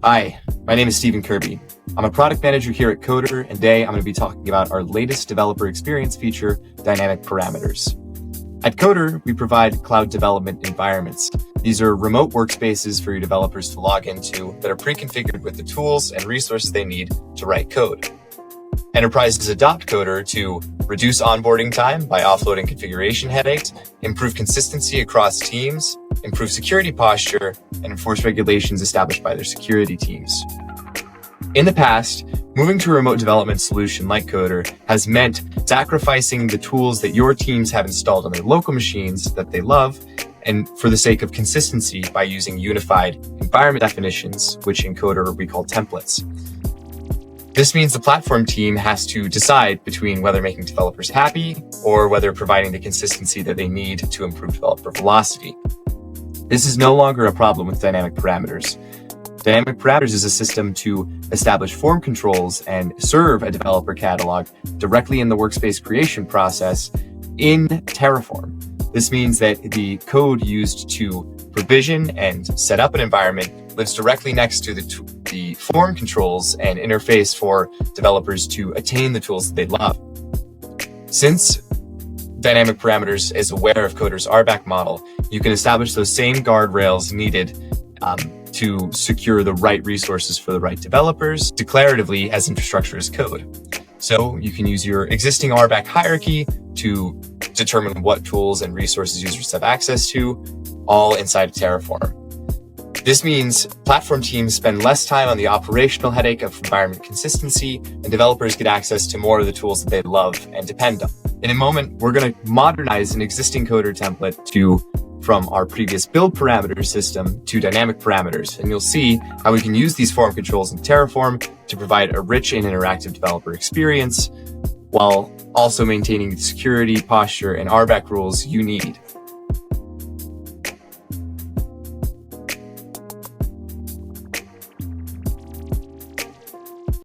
Hi, my name is Stephen Kirby. I'm a product manager here at Coder, and today I'm going to be talking about our latest developer experience feature, Dynamic Parameters. At Coder, we provide cloud development environments. These are remote workspaces for your developers to log into that are pre-configured with the tools and resources they need to write code. Enterprises adopt Coder to reduce onboarding time by offloading configuration headaches, improve consistency across teams, improve security posture, and enforce regulations established by their security teams. In the past, moving to a remote development solution like Coder has meant sacrificing the tools that your teams have installed on their local machines that they love, and for the sake of consistency by using unified environment definitions, which in Coder we call templates. This means the platform team has to decide between whether making developers happy or whether providing the consistency that they need to improve developer velocity. This is no longer a problem with dynamic parameters. Dynamic parameters is a system to establish form controls and serve a developer catalog directly in the workspace creation process in Terraform. This means that the code used to provision and set up an environment lives directly next to the form controls and interface for developers to attain the tools that they love. Since Dynamic Parameters is aware of Coder's RBAC model, you can establish those same guardrails needed to secure the right resources for the right developers declaratively as infrastructure as code. So you can use your existing RBAC hierarchy to determine what tools and resources users have access to, all inside of Terraform. This means platform teams spend less time on the operational headache of environment consistency, and developers get access to more of the tools that they love and depend on. In a moment, we're going to modernize an existing Coder template from our previous build parameter system to dynamic parameters, and you'll see how we can use these form controls in Terraform to provide a rich and interactive developer experience while also maintaining the security, posture, and RBAC rules you need.